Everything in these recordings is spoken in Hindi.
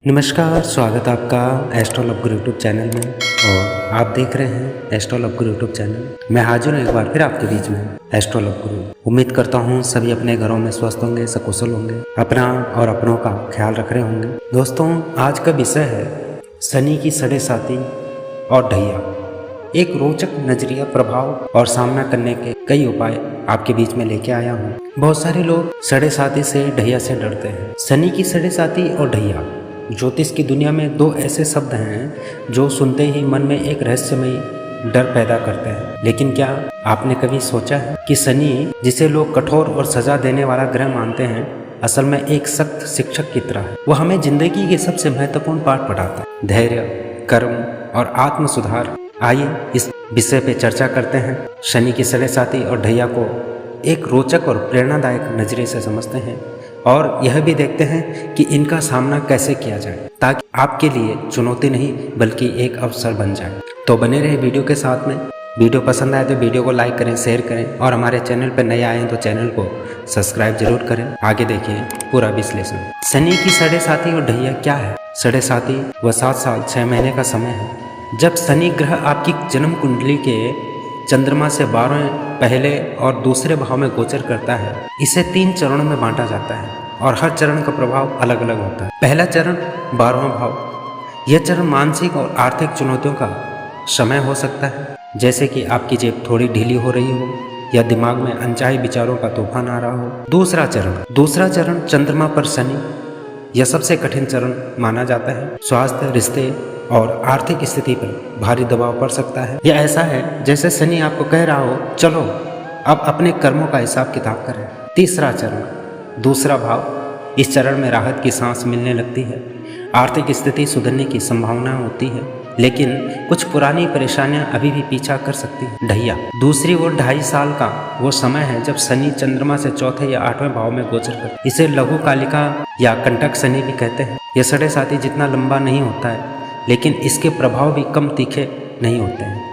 नमस्कार, स्वागत है आपका एस्ट्रोलॉग गुरु यूट्यूब चैनल में। और आप देख रहे हैं एस्ट्रोलॉग गुरु यूट्यूब चैनल। मैं हाजिर हूँ एक बार फिर आपके बीच में एस्ट्रोलॉग गुरु। उम्मीद करता हूँ सभी अपने घरों में स्वस्थ होंगे, सकुशल होंगे, अपना और अपनों का ख्याल रख रहे होंगे। दोस्तों, आज का विषय है शनि की साढ़े साती और ढैया। एक रोचक नजरिया, प्रभाव और सामना करने के कई उपाय आपके बीच में लेके आया हूँ। बहुत सारे लोग साढ़े साती से, ढैया से डरते हैं। शनि की साढ़े साती और ढैया ज्योतिष की दुनिया में दो ऐसे शब्द हैं जो सुनते ही मन में एक रहस्यमयी डर पैदा करते हैं। लेकिन क्या आपने कभी सोचा है कि शनि, जिसे लोग कठोर और सजा देने वाला ग्रह मानते हैं, असल में एक सख्त शिक्षक की तरह है। वह हमें जिंदगी के सबसे महत्वपूर्ण पाठ पढ़ाता है, धैर्य, कर्म और आत्म सुधार। आइए इस विषय पे चर्चा करते हैं। शनि की साढ़े साती और ढैया को एक रोचक और प्रेरणादायक नजरिए से समझते हैं और यह भी देखते हैं कि इनका सामना कैसे किया जाए ताकि आपके लिए चुनौती नहीं बल्कि एक अवसर बन जाए। तो बने रहे वीडियो के साथ में। वीडियो पसंद आए तो वीडियो को लाइक करें, शेयर करें और हमारे चैनल पर नए आए हैं तो चैनल को सब्सक्राइब जरूर करें। आगे देखिए पूरा विश्लेषण। शनि की साढ़े साती और ढैया क्या है? साढ़े साती व 7 साल 6 महीने का समय है जब शनि ग्रह आपकी जन्म कुंडली के चंद्रमा से 12वें पहले और दूसरे भाव में गोचर करता है। इसे 3 चरणों में बांटा जाता है और हर चरण का प्रभाव अलग अलग होता है। पहला चरण 12वां भाव। यह चरण मानसिक और आर्थिक चुनौतियों का समय हो सकता है, जैसे कि आपकी जेब थोड़ी ढीली हो रही हो या दिमाग में अनचाहे विचारों का तूफान आ रहा हो। दूसरा चरण चंद्रमा पर शनि। यह सबसे कठिन चरण माना जाता है। स्वास्थ्य, रिश्ते और आर्थिक स्थिति पर भारी दबाव पड़ सकता है। यह ऐसा है जैसे शनि आपको कह रहा हो, चलो अब अपने कर्मों का हिसाब किताब करें। तीसरा चरण दूसरा भाव। इस चरण में राहत की सांस मिलने लगती है, आर्थिक स्थिति सुधरने की संभावना होती है, लेकिन कुछ पुरानी परेशानियां अभी भी पीछा कर सकती हैं। ढैया दूसरी ओर 2.5 साल का वो समय है जब शनि चंद्रमा से 4थे या 8वें भाव में गोचर करता है। इसे लघु कालिका या कंटक शनि भी कहते हैं। यह साढ़े साती जितना लंबा नहीं होता है, लेकिन इसके प्रभाव भी कम तीखे नहीं होते हैं।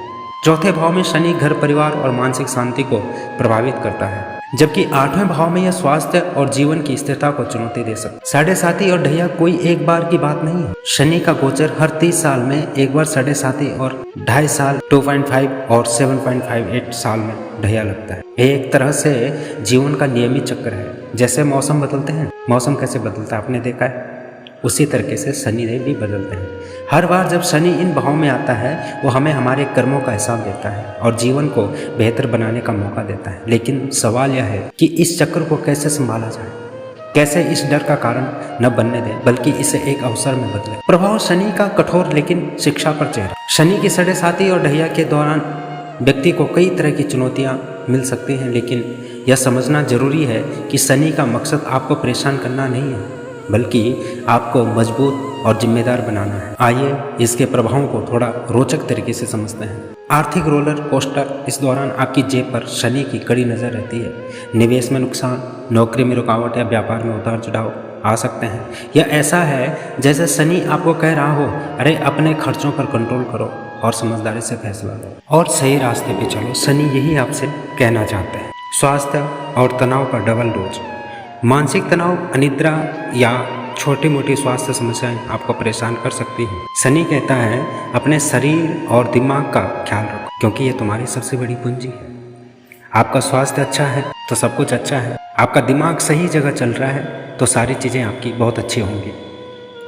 4थे भाव में शनि घर, परिवार और मानसिक शांति को प्रभावित करता है, जबकि 8वें भाव में यह स्वास्थ्य और जीवन की स्थिरता को चुनौती दे सकता है। साढ़े साती और ढैया कोई एक बार की बात नहीं है। शनि का गोचर हर 30 साल में एक बार साढ़े साती और 2.5 साल 2.5 और 7.58 साल में ढैया लगता है। एक तरह से जीवन का नियमित चक्र है। जैसे मौसम बदलते हैं, मौसम कैसे बदलता है आपने देखा है, उसी तरीके से शनिदेव भी बदलते हैं। हर बार जब शनि इन भाव में आता है, वो हमें हमारे कर्मों का हिसाब देता है और जीवन को बेहतर बनाने का मौका देता है। लेकिन सवाल यह है कि इस चक्र को कैसे संभाला जाए, कैसे इस डर का कारण न बनने दें बल्कि इसे एक अवसर में बदले। प्रभाव शनि का कठोर लेकिन शिक्षा पर चेहरा। शनि की साढ़े साती और ढैया के दौरान व्यक्ति को कई तरह की चुनौतियां मिल सकती हैं, लेकिन यह समझना जरूरी है कि शनि का मकसद आपको परेशान करना नहीं है बल्कि आपको मजबूत और जिम्मेदार बनाना है। आइए इसके प्रभावों को थोड़ा रोचक तरीके से समझते हैं। आर्थिक रोलर कोस्टर। इस दौरान आपकी जेब पर शनि की कड़ी नजर रहती है। निवेश में नुकसान, नौकरी में रुकावट या व्यापार में उतार चढ़ाव आ सकते हैं। यह ऐसा है जैसे शनि आपको कह रहा हो, अरे अपने खर्चों पर कंट्रोल करो और समझदारी से फैसला लो और सही रास्ते पे चलो। शनि यही आपसे कहना चाहते हैं। स्वास्थ्य और तनाव का डबल डोज। मानसिक तनाव, अनिद्रा या छोटी मोटी स्वास्थ्य समस्याएं आपको परेशान कर सकती हैं। शनि कहता है अपने शरीर और दिमाग का ख्याल रखो, क्योंकि ये तुम्हारी सबसे बड़ी पूंजी है। आपका स्वास्थ्य अच्छा है तो सब कुछ अच्छा है। आपका दिमाग सही जगह चल रहा है तो सारी चीजें आपकी बहुत अच्छी होंगी।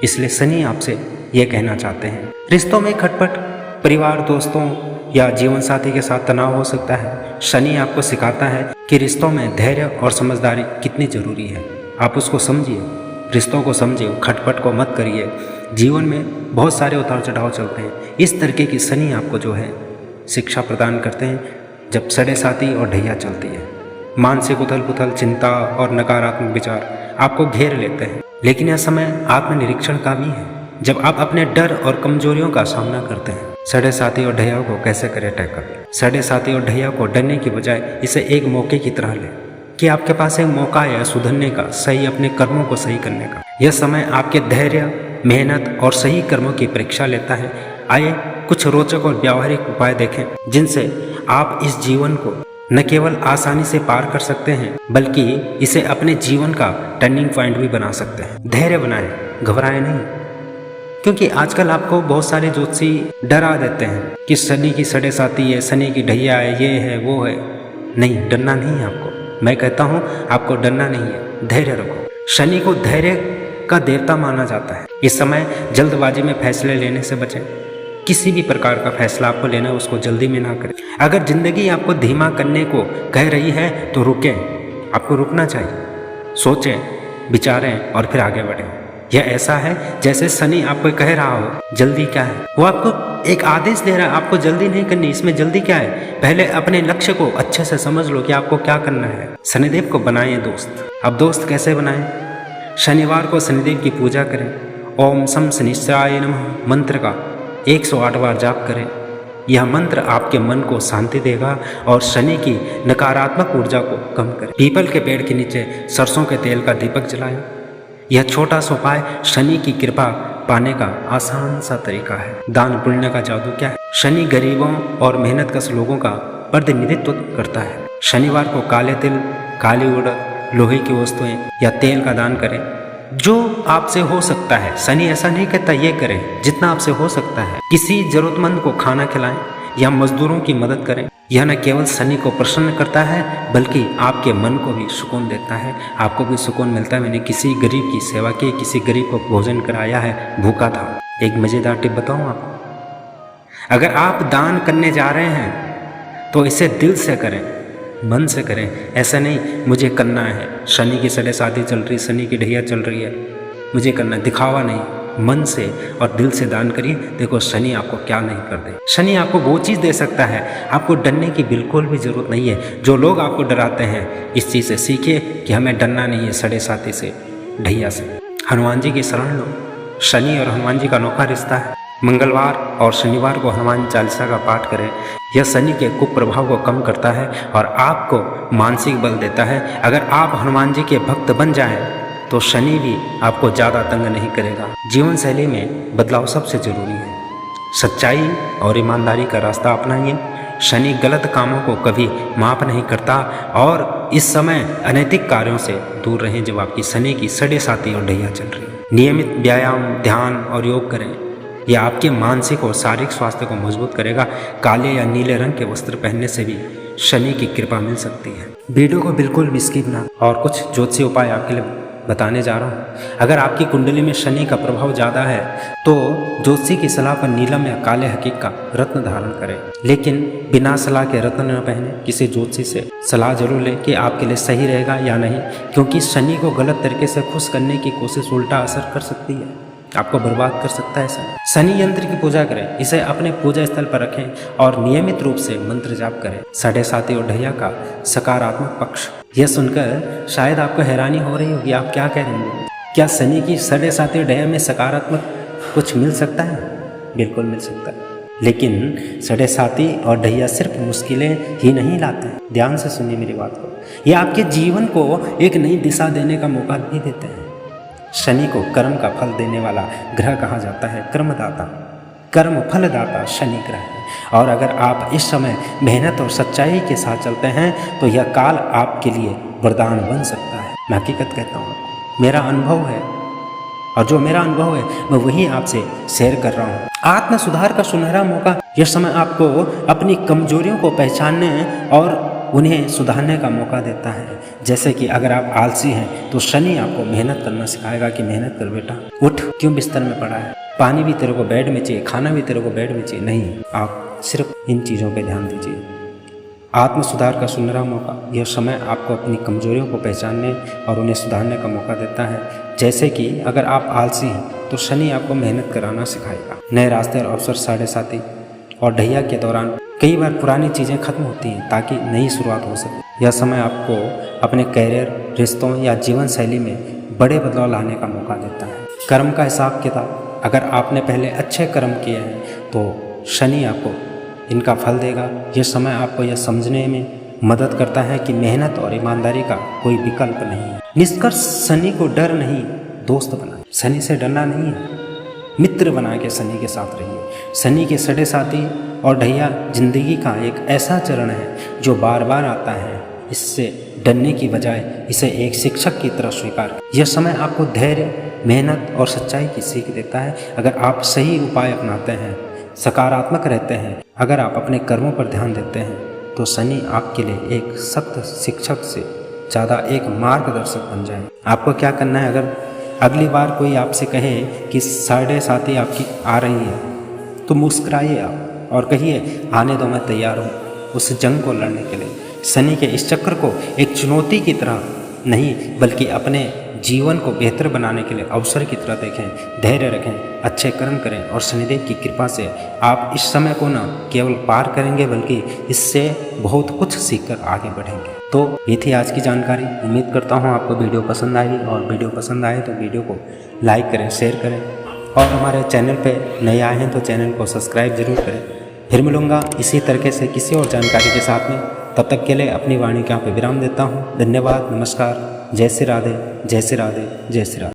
इसलिए शनि आपसे ये कहना चाहते हैं। रिश्तों में खटपट, परिवार, दोस्तों या जीवन साथी के साथ तनाव हो सकता है। शनि आपको सिखाता है कि रिश्तों में धैर्य और समझदारी कितनी जरूरी है। आप उसको समझिए, रिश्तों को समझिए, खटपट को मत करिए। जीवन में बहुत सारे उतार चढ़ाव चलते हैं। इस तरीके की शनि आपको जो है शिक्षा प्रदान करते हैं जब साढ़े साती और ढैया चलती है। मानसिक उथल पुथल, चिंता और नकारात्मक विचार आपको घेर लेते हैं। लेकिन यह समय आत्मनिरीक्षण का भी है, जब आप अपने डर और कमजोरियों का सामना करते हैं। साढ़े साती और ढैया को कैसे करें टैकल? साढ़े साती और ढैया को डरने की बजाय इसे एक मौके की तरह लें कि आपके पास एक मौका है सुधरने का, सही अपने कर्मों को सही करने का। यह समय आपके धैर्य, मेहनत और सही कर्मों की परीक्षा लेता है। आइए कुछ रोचक और व्यावहारिक उपाय देखें जिनसे आप इस जीवन को न केवल आसानी से पार कर सकते हैं बल्कि इसे अपने जीवन का टर्निंग पॉइंट भी बना सकते हैं। धैर्य बनाएं, घबराएं नहीं। क्योंकि आजकल आपको बहुत सारे ज्योतिषी डरा देते हैं कि शनि की सड़े साथी है, शनि की ढैया है, ये है वो है। नहीं, डरना नहीं है आपको। मैं कहता हूँ आपको डरना नहीं है, धैर्य रखो। शनि को धैर्य का देवता माना जाता है। इस समय जल्दबाजी में फैसले लेने से बचें। किसी भी प्रकार का फैसला आपको लेना है उसको जल्दी में ना करें। अगर जिंदगी आपको धीमा करने को कह रही है तो रुकें, आपको रुकना चाहिए। सोचें, विचारें और फिर आगे बढ़ें। यह ऐसा है जैसे शनि आपको कह रहा हो जल्दी क्या है, वो आपको एक आदेश दे रहा है, आपको जल्दी नहीं करनी। इसमें जल्दी क्या है, पहले अपने लक्ष्य को अच्छे से समझ लो कि आपको क्या करना है। शनिदेव को बनाएं दोस्त। अब दोस्त कैसे बनाएं? शनिवार को शनिदेव की पूजा करें। ओम सम शनिश्चराय नमः मंत्र का 108 बार जाप करें। यह मंत्र आपके मन को शांति देगा और शनि की नकारात्मक ऊर्जा को कम करें। पीपल के पेड़ के नीचे सरसों के तेल का दीपक जलाएं। यह छोटा सा उपाय शनि की कृपा पाने का आसान सा तरीका है। दान पुण्य का जादू क्या है? शनि गरीबों और मेहनतकश लोगों का प्रतिनिधित्व करता है। शनिवार को काले तिल, काली उड़द, लोहे की वस्तुएं या तेल का दान करें जो आपसे हो सकता है। शनि ऐसा नहीं कहता ये करें, जितना आपसे हो सकता है। किसी जरूरतमंद को खाना खिलाएं या मजदूरों की मदद करें। यह न केवल शनि को प्रसन्न करता है बल्कि आपके मन को भी सुकून देता है, आपको भी सुकून मिलता है। मैंने किसी गरीब की सेवा की, किसी गरीब को भोजन कराया है, भूखा था। एक मज़ेदार टिप बताऊं आपको, अगर आप दान करने जा रहे हैं तो इसे दिल से करें, मन से करें। ऐसा नहीं मुझे करना है, शनि की सड़े साथी चल रही, शनि की ढैया चल रही है, मुझे करना है, दिखावा नहीं। मन से और दिल से दान करिए, देखो शनि आपको क्या नहीं कर दे। शनि आपको वो चीज़ दे सकता है, आपको डरने की बिल्कुल भी ज़रूरत नहीं है। जो लोग आपको डराते हैं, इस चीज़ से सीखिए कि हमें डरना नहीं है सड़े साथी से, ढैया से। हनुमान जी की शरण लो। शनि और हनुमान जी का अनोखा रिश्ता है। मंगलवार और शनिवार को हनुमान चालीसा का पाठ करें। यह शनि के कुप्रभाव को कम करता है और आपको मानसिक बल देता है। अगर आप हनुमान जी के भक्त बन जाएं तो शनि भी आपको ज़्यादा तंग नहीं करेगा। जीवन शैली में बदलाव सबसे ज़रूरी है। सच्चाई और ईमानदारी का रास्ता अपनाइए। शनि गलत कामों को कभी माफ़ नहीं करता और इस समय अनैतिक कार्यों से दूर रहें जब आपकी शनि की सड़े साथी और ढैया चल रही है। नियमित व्यायाम, ध्यान और योग करें। यह आपके मानसिक और शारीरिक स्वास्थ्य को मजबूत करेगा। काले या नीले रंग के वस्त्र पहनने से भी शनि की कृपा मिल सकती है। वीडियो को बिल्कुल भी स्किप ना, और कुछ ज्योतिषीय उपाय आपके लिए बताने जा रहा हूँ। अगर आपकी कुंडली में शनि का प्रभाव ज़्यादा है तो ज्योतिषी की सलाह पर नीलम या काले हकीक का रत्न धारण करें, लेकिन बिना सलाह के रत्न न पहने। किसी ज्योतिषी से सलाह जरूर लें कि आपके लिए सही रहेगा या नहीं, क्योंकि शनि को गलत तरीके से खुश करने की कोशिश उल्टा असर कर सकती है, आपको बर्बाद कर सकता है। शनि यंत्र की पूजा करें, इसे अपने पूजा स्थल पर रखें और नियमित रूप से मंत्र जाप करें। साढ़े साथी और ढैया का सकारात्मक पक्ष। यह सुनकर शायद आपको हैरानी हो रही होगी, आप क्या कह रहे हैं, क्या शनि की साढ़े साथी और ढैया में सकारात्मक कुछ मिल सकता है? बिल्कुल मिल सकता है, लेकिन साढ़े साथी और ढैया सिर्फ मुश्किलें ही नहीं लाते हैं। ध्यान से सुनिए मेरी बात को, ये आपके जीवन को एक नई दिशा देने का मौका भी देते हैं। शनि को कर्म का फल देने वाला ग्रह कहा जाता है, कर्मदाता, कर्म फलदाता शनि ग्रह है। और अगर आप इस समय मेहनत और सच्चाई के साथ चलते हैं तो यह काल आपके लिए वरदान बन सकता है। मैं हकीकत कहता हूँ, मेरा अनुभव है, और जो मेरा अनुभव है मैं वही आपसे शेयर कर रहा हूँ। आत्म सुधार का सुनहरा मौका। यह समय आपको अपनी कमजोरियों को पहचानने और उन्हें सुधारने का मौका देता है। जैसे कि अगर आप आलसी हैं तो शनि आपको मेहनत करना सिखाएगा कि मेहनत कर बेटा, उठ, क्यों बिस्तर में पड़ा है, पानी भी तेरे को बेड में चाहिए, खाना भी तेरे को बेड में चाहिए। नहीं, आप सिर्फ इन चीज़ों पे ध्यान दीजिए। आत्म सुधार का सुनहरा मौका। यह समय आपको अपनी कमजोरियों को पहचानने और उन्हें सुधारने का मौका देता है। जैसे कि अगर आप आलसी हैं तो शनि आपको मेहनत कराना सिखाएगा। नए रास्ते और अवसर। साढ़े साथी और ढैया के दौरान कई बार पुरानी चीज़ें खत्म होती हैं ताकि नई शुरुआत हो सके। यह समय आपको अपने कैरियर, रिश्तों या जीवन शैली में बड़े बदलाव लाने का मौका देता है। कर्म का हिसाब किताब। अगर आपने पहले अच्छे कर्म किए हैं तो शनि आपको इनका फल देगा। यह समय आपको यह समझने में मदद करता है कि मेहनत और ईमानदारी का कोई विकल्प नहीं है। निष्कर्ष, शनि को डर नहीं, दोस्त बनाए। शनि से डरना नहीं है, मित्र बना के शनि के साथ रहिए। शनि के सड़े साथी और ढैया जिंदगी का एक ऐसा चरण है जो बार बार आता है, इससे डरने की बजाय इसे एक शिक्षक की तरह स्वीकार करें। यह समय आपको धैर्य, मेहनत और सच्चाई की सीख देता है। अगर आप सही उपाय अपनाते हैं, सकारात्मक रहते हैं, अगर आप अपने कर्मों पर ध्यान देते हैं, तो शनि आपके लिए एक सख्त शिक्षक से ज़्यादा एक मार्गदर्शक बन जाए। आपको क्या करना है, अगर अगली बार कोई आपसे कहे कि 7:30 आपकी आ रही है, तो मुस्कुराइए आप और कहिए आने दो, मैं तैयार हूँ उस जंग को लड़ने के लिए। शनि के इस चक्र को एक चुनौती की तरह नहीं, बल्कि अपने जीवन को बेहतर बनाने के लिए अवसर की तरह देखें, धैर्य रखें, अच्छे कर्म करें और शनिदेव की कृपा से आप इस समय को न केवल पार करेंगे, बल्कि इससे बहुत कुछ सीखकर आगे बढ़ेंगे। तो ये थी आज की जानकारी। उम्मीद करता हूँ आपको वीडियो पसंद आई, और वीडियो पसंद आए तो वीडियो को लाइक करें, शेयर करें, और हमारे चैनल पर नए आए हैं तो चैनल को सब्सक्राइब जरूर करें। फिर मिलूँगा इसी तरीके से किसी और जानकारी के साथ में। तब तक के लिए अपनी वाणी के यहाँ पे विराम देता हूँ। धन्यवाद, नमस्कार, जय श्री राधे, जय श्री राधे, जय श्री राधे।